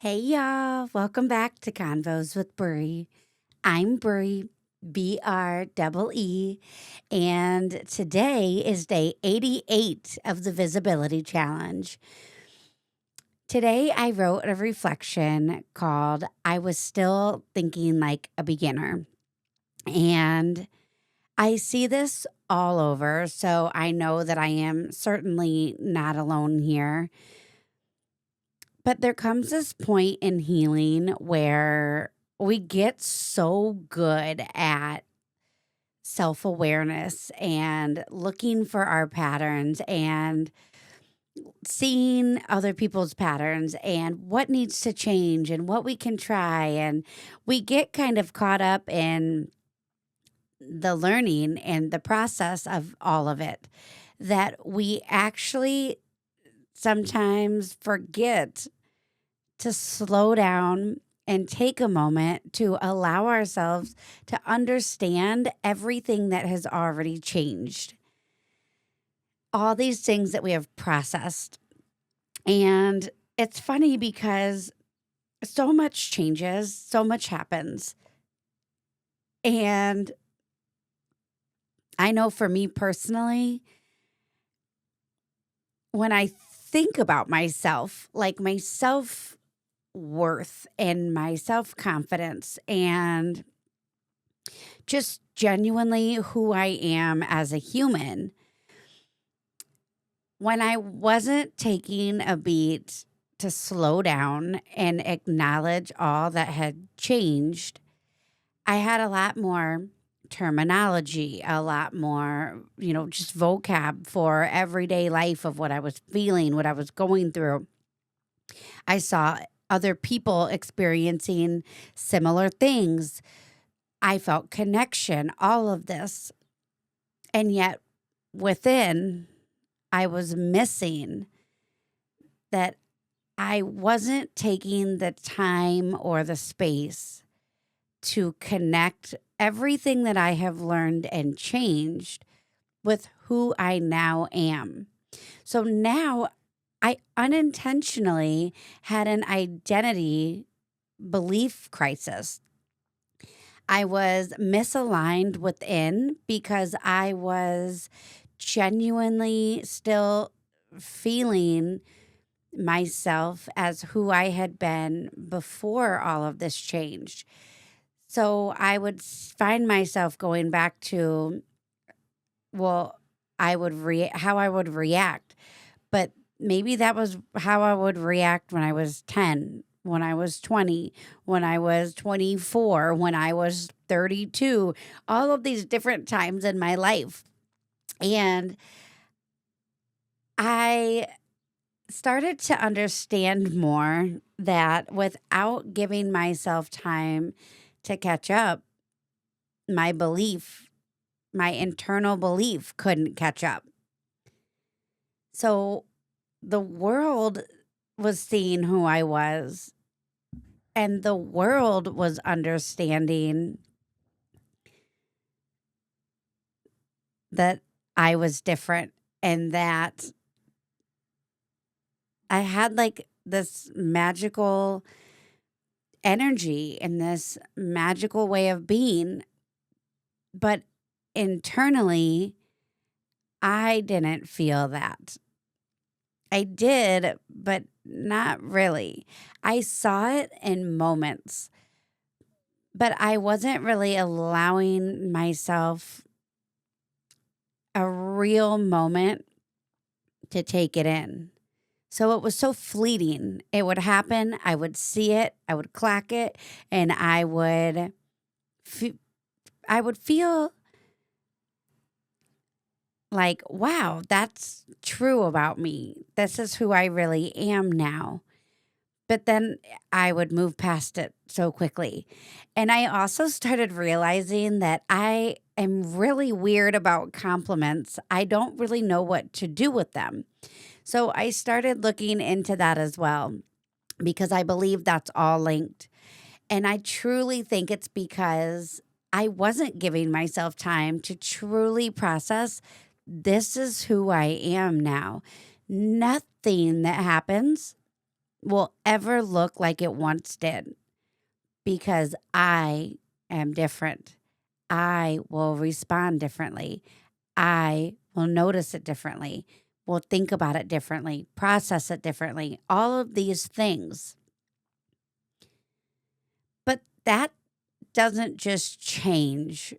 Hey y'all, welcome back to Convos with Bree. I'm Bree, BREE, and today is day 88 of the Visibility Challenge. Today I wrote a reflection called I Was Still Thinking Like a Beginner. And I see this all over, so I know that I am certainly not alone here. But there comes this point in healing where we get so good at self awareness and looking for our patterns and seeing other people's patterns and what needs to change and what we can try. And we get kind of caught up in the learning and the process of all of it that we actually sometimes forget to slow down and take a moment to allow ourselves to understand everything that has already changed. All these things that we have processed. And it's funny because so much changes, so much happens. And I know for me personally, when I think about myself, like my self worth and my self confidence and just genuinely who I am as a human. When I wasn't taking a beat to slow down and acknowledge all that had changed, I had a lot more terminology, a lot more, just vocab for everyday life of what I was feeling, what I was going through. I saw other people experiencing similar things. I felt connection, all of this. And yet within, I was missing that I wasn't taking the time or the space to connect everything that I have learned and changed with who I now am. So now I unintentionally had an identity belief crisis. I was misaligned within because I was genuinely still feeling myself as who I had been before all of this changed. So I would find myself going back to, well, how I would react. But maybe that was how I would react when I was 10, when I was 20, when I was 24, when I was 32, all of these different times in my life. And I started to understand more that without giving myself time to catch up, my belief, my internal belief couldn't catch up. So the world was seeing who I was, and the world was understanding that I was different and that I had like this magical energy and this magical way of being. But internally, I didn't feel that. I did, but not really. I saw it in moments, but I wasn't really allowing myself a real moment to take it in. So it was so fleeting. It would happen, I would see it, I would clack it, and fe- I would feel like, wow, that's true about me. This is who I really am now. But then I would move past it so quickly. And I also started realizing that I am really weird about compliments. I don't really know what to do with them. So I started looking into that as well because I believe that's all linked. And I truly think it's because I wasn't giving myself time to truly process this is who I am now. Nothing that happens will ever look like it once did because I am different. I will respond differently. I will notice it differently, will think about it differently, process it differently, all of these things. But that doesn't just change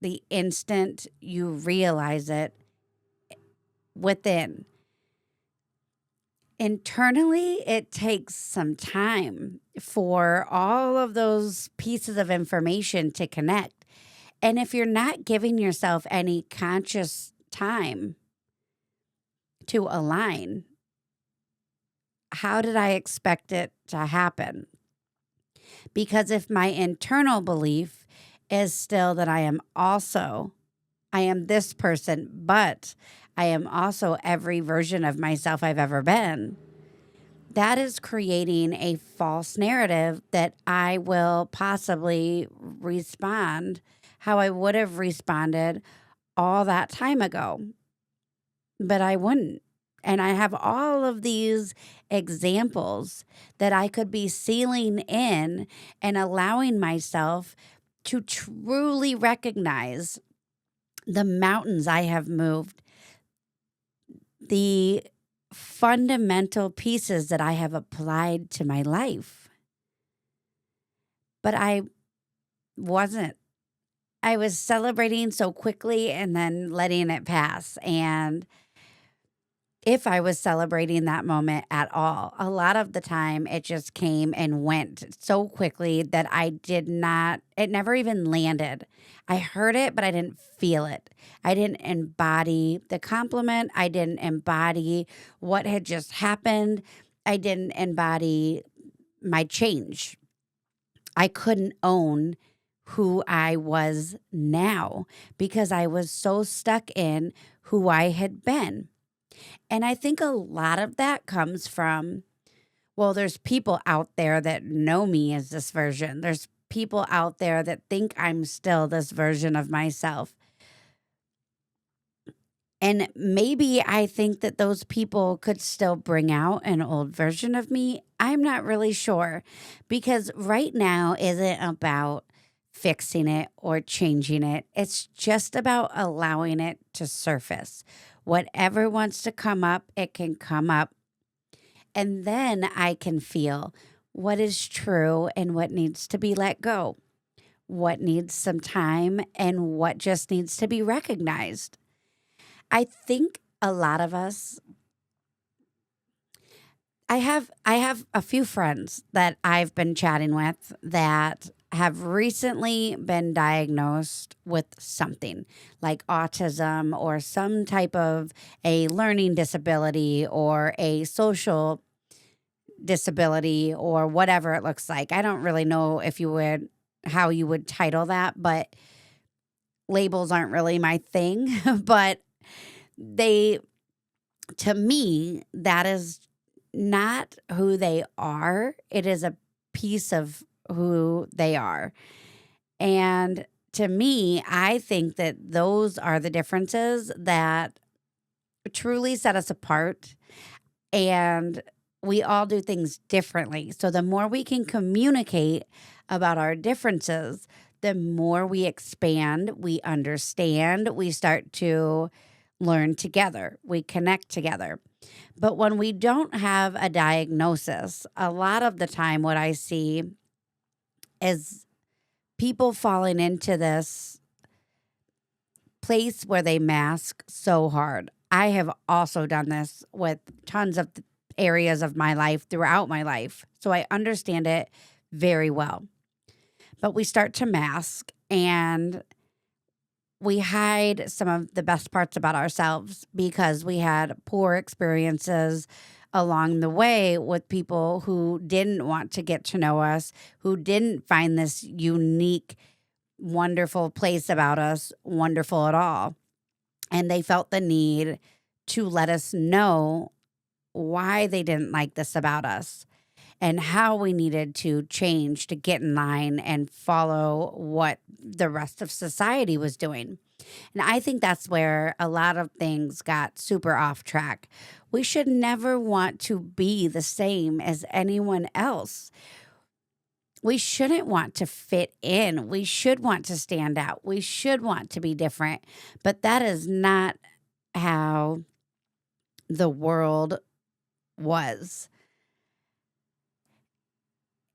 the instant you realize it within. Internally, it takes some time for all of those pieces of information to connect. And if you're not giving yourself any conscious time to align, how did I expect it to happen? Because if my internal belief is still that I am this person, but I am also every version of myself I've ever been, that is creating a false narrative that I will possibly respond how I would have responded all that time ago, but I wouldn't. And I have all of these examples that I could be sealing in and allowing myself to truly recognize the mountains I have moved, the fundamental pieces that I have applied to my life. But I wasn't. I was celebrating so quickly and then letting it pass. And if I was celebrating that moment at all, a lot of the time it just came and went so quickly that it never even landed. I heard it, but I didn't feel it. I didn't embody the compliment. I didn't embody what had just happened. I didn't embody my change. I couldn't own who I was now because I was so stuck in who I had been. And I think a lot of that comes from, well, there's people out there that know me as this version. There's people out there that think I'm still this version of myself. And maybe I think that those people could still bring out an old version of me. I'm not really sure because right now isn't about fixing it or changing it. It's just about allowing it to surface. Whatever wants to come up, it can come up. And then I can feel what is true and what needs to be let go, what needs some time and what just needs to be recognized. I think a lot of us I have a few friends that I've been chatting with that have recently been diagnosed with something like autism or some type of a learning disability or a social disability or whatever it looks like. I don't really know if you would how you would title that, but labels aren't really my thing, but they to me, that is not who they are. It is a piece of who they are. And to me, I think that those are the differences that truly set us apart. And we all do things differently. So the more we can communicate about our differences, the more we expand, we understand, we start to learn together, we connect together. But when we don't have a diagnosis, a lot of the time, what I see is people falling into this place where they mask so hard. I have also done this with tons of areas of my life throughout my life. So I understand it very well. But we start to mask and we hide some of the best parts about ourselves because we had poor experiences along the way with people who didn't want to get to know us, who didn't find this unique, wonderful place about us wonderful at all. And they felt the need to let us know why they didn't like this about us and how we needed to change to get in line and follow what the rest of society was doing. And I think that's where a lot of things got super off track. We should never want to be the same as anyone else. We shouldn't want to fit in. We should want to stand out. We should want to be different. But that is not how the world was.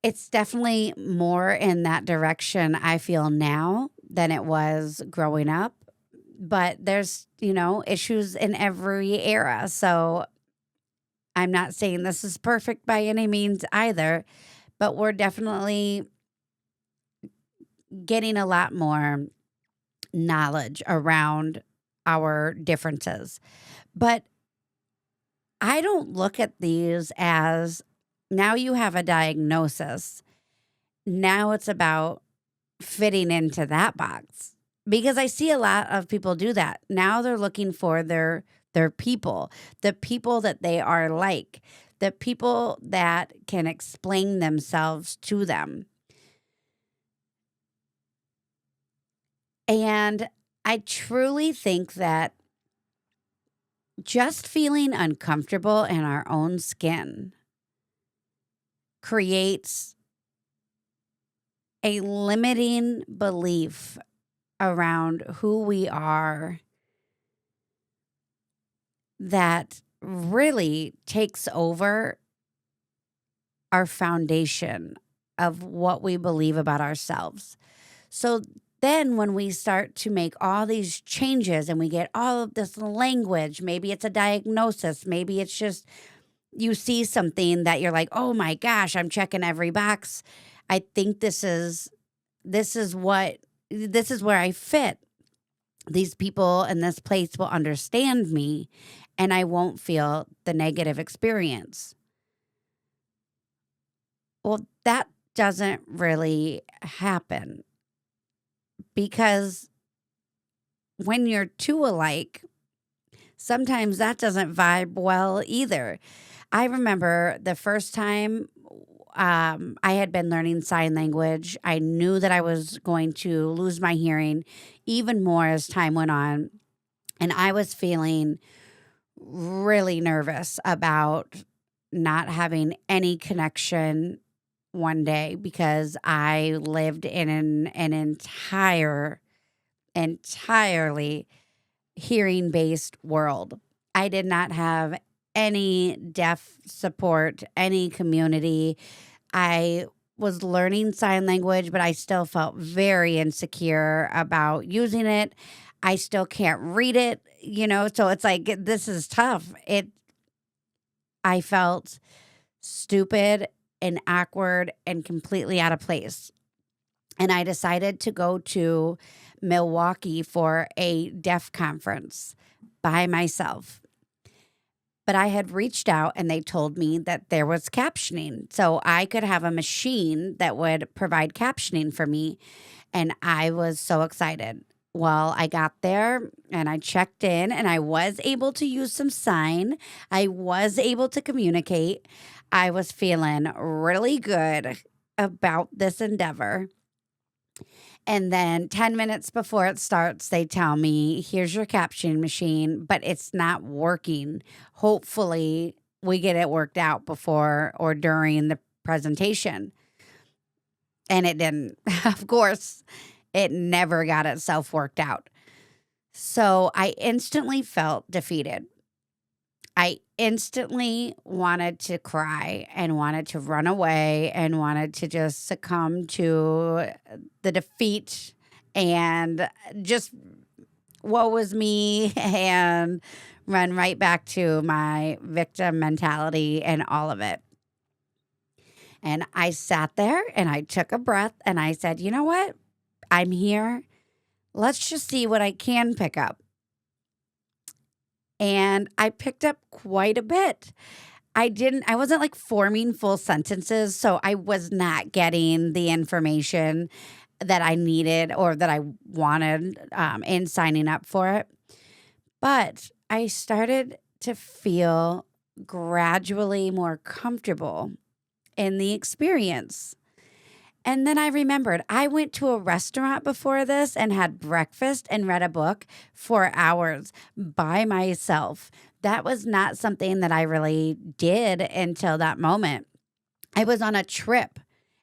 It's definitely more in that direction, I feel now, than it was growing up. But there's, issues in every era. So I'm not saying this is perfect by any means either, but we're definitely getting a lot more knowledge around our differences. But I don't look at these as now you have a diagnosis. Now it's about fitting into that box. Because I see a lot of people do that. Now they're looking for their people, the people that they are like, the people that can explain themselves to them. And I truly think that just feeling uncomfortable in our own skin creates a limiting belief around who we are that really takes over our foundation of what we believe about ourselves. So then when we start to make all these changes and we get all of this language, maybe it's a diagnosis, maybe it's just you see something that you're like, "Oh my gosh, I'm checking every box. I think this is where I fit. These people in this place will understand me and I won't feel the negative experience." Well, that doesn't really happen because when you're two alike, sometimes that doesn't vibe well either. I remember the first time I had been learning sign language. I knew that I was going to lose my hearing even more as time went on. And I was feeling really nervous about not having any connection one day because I lived in an entirely hearing based world. I did not have any deaf support, any community. I was learning sign language, but I still felt very insecure about using it. I still can't read it, so it's like this is tough. I felt stupid and awkward and completely out of place. And I decided to go to Milwaukee for a deaf conference by myself. But I had reached out and they told me that there was captioning. So I could have a machine that would provide captioning for me. And I was so excited. Well, I got there and I checked in and I was able to use some sign. I was able to communicate. I was feeling really good about this endeavor. And then 10 minutes before it starts, they tell me, here's your captioning machine, but it's not working. Hopefully, we get it worked out before or during the presentation. And it didn't. Of course, it never got itself worked out. So I instantly felt defeated. I instantly wanted to cry and wanted to run away and wanted to just succumb to the defeat and just woe was me and run right back to my victim mentality and all of it. And I sat there and I took a breath and I said, you know what? I'm here. Let's just see what I can pick up. And I picked up quite a bit. I wasn't like forming full sentences, so I was not getting the information that I needed or that I wanted in signing up for it. But I started to feel gradually more comfortable in the experience. And then I remembered I went to a restaurant before this and had breakfast and read a book for hours by myself. That was not something that I really did until that moment. I was on a trip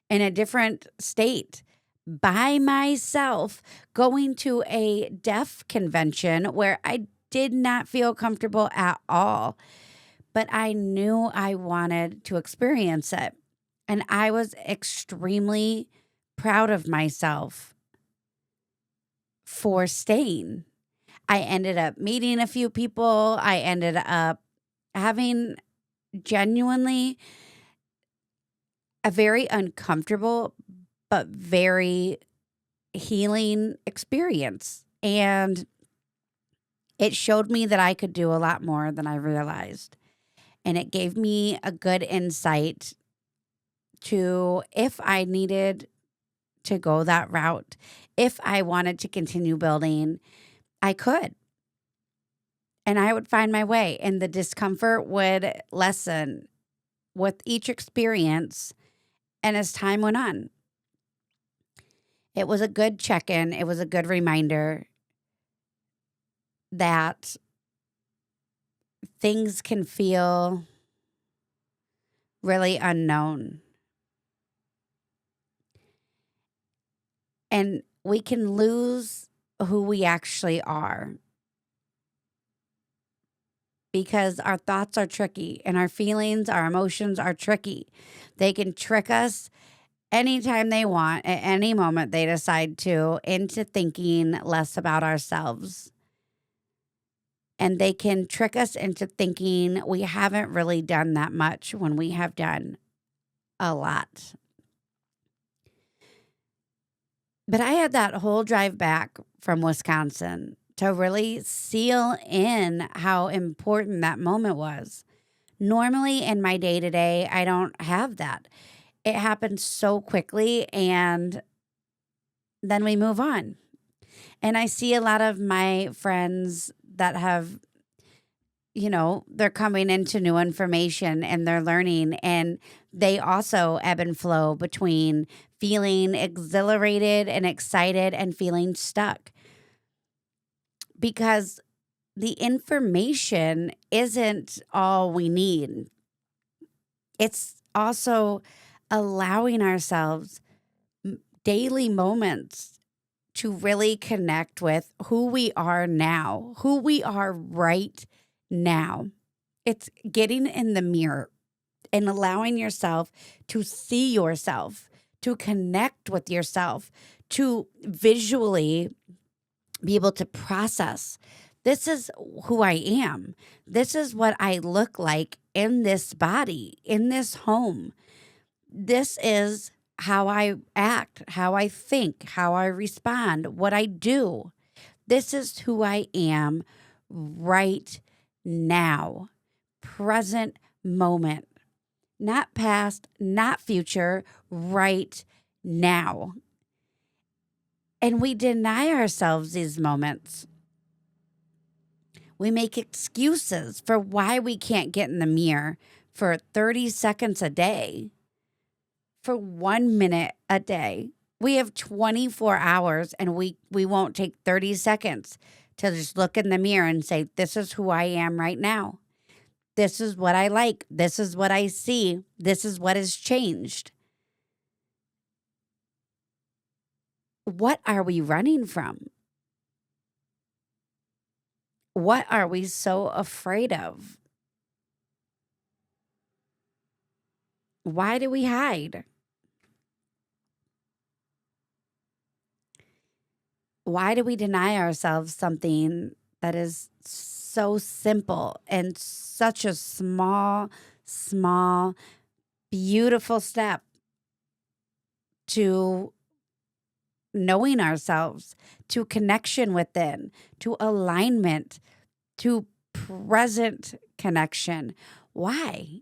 in a different state by myself, going to a deaf convention where I did not feel comfortable at all, but I knew I wanted to experience it. And I was extremely proud of myself for staying. I ended up meeting a few people. I ended up having genuinely a very uncomfortable but very healing experience. And it showed me that I could do a lot more than I realized. And it gave me a good insight to if I needed to go that route, if I wanted to continue building, I could. And I would find my way, and the discomfort would lessen with each experience. And as time went on, it was a good check in. It was a good reminder that things can feel really unknown. And we can lose who we actually are because our thoughts are tricky and our feelings, our emotions are tricky. They can trick us anytime they want, at any moment they decide to, into thinking less about ourselves. And they can trick us into thinking we haven't really done that much when we have done a lot. But I had that whole drive back from Wisconsin to really seal in how important that moment was. Normally in my day to day, I don't have that. It happens so quickly and then we move on. And I see a lot of my friends that have, they're coming into new information and they're learning, and they also ebb and flow between feeling exhilarated and excited and feeling stuck because the information isn't all we need. It's also allowing ourselves daily moments to really connect with who we are now, who we are right now. It's getting in the mirror and allowing yourself to see yourself, to connect with yourself, to visually be able to process. This is who I am. This is what I look like in this body, in this home. This is how I act, how I think, how I respond, what I do. This is who I am right now, present moment, not past, not future, right now. And we deny ourselves these moments. We make excuses for why we can't get in the mirror for 30 seconds a day, for 1 minute a day. We have 24 hours and we won't take 30 seconds to just look in the mirror and say, this is who I am right now. This is what I like. This is what I see. This is what has changed. What are we running from? What are we so afraid of? Why do we hide? Why do we deny ourselves something that is so simple and such a small, small, beautiful step to knowing ourselves, to connection within, to alignment, to present connection? Why?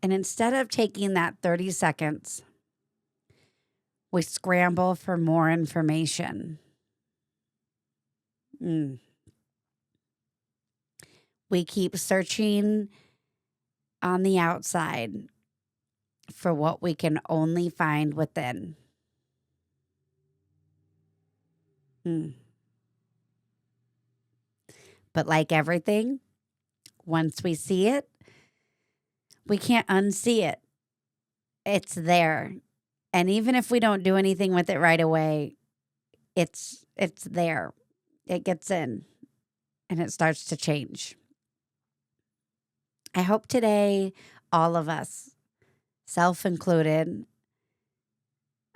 And instead of taking that 30 seconds, we scramble for more information. We We keep searching on the outside for what we can only find within. But like everything, once we see it, we can't unsee it. It's there. And even if we don't do anything with it right away, it's there. It gets in and it starts to change. I hope today all of us, self included,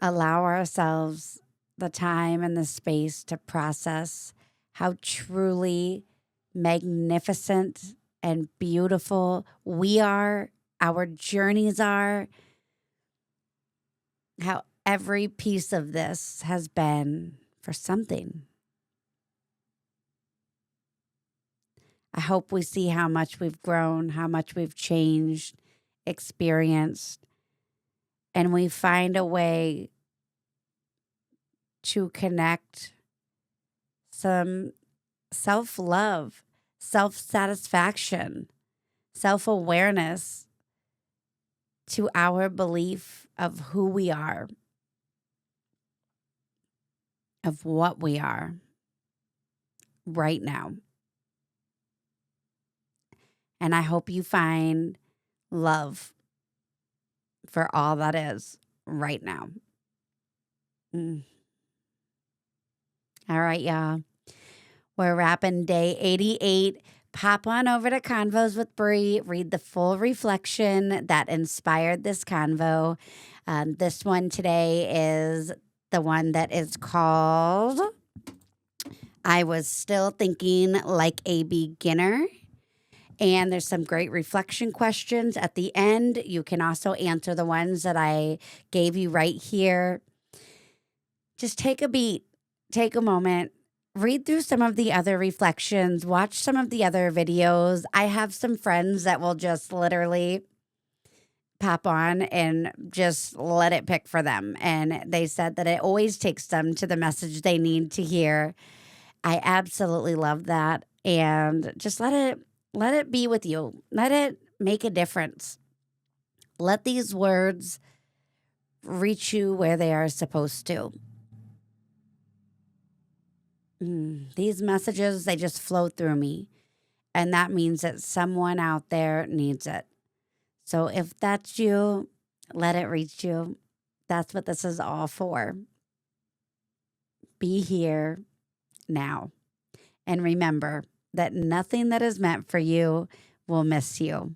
allow ourselves the time and the space to process how truly magnificent and beautiful we are, our journeys are, how every piece of this has been for something. I hope we see how much we've grown, how much we've changed, experienced, and we find a way to connect some self-love, self-satisfaction, self-awareness to our belief of who we are, of what we are right now. And I hope you find love for all that is right now. All right, y'all. We're wrapping day 88. Pop on over to Convos with Bree. Read the full reflection that inspired this convo. This one today is the one that is called I Was Still Thinking Like a Beginner. And there's some great reflection questions at the end. You can also answer the ones that I gave you right here. Just take a beat, take a moment, read through some of the other reflections, watch some of the other videos. I have some friends that will just literally pop on and just let it pick for them. And they said that it always takes them to the message they need to hear. I absolutely love that. And just let it be with you. Let it make a difference. Let these words reach you where they are supposed to. These messages, they just flow through me. And that means that someone out there needs it. So if that's you, let it reach you. That's what this is all for. Be here now. And remember that nothing that is meant for you will miss you.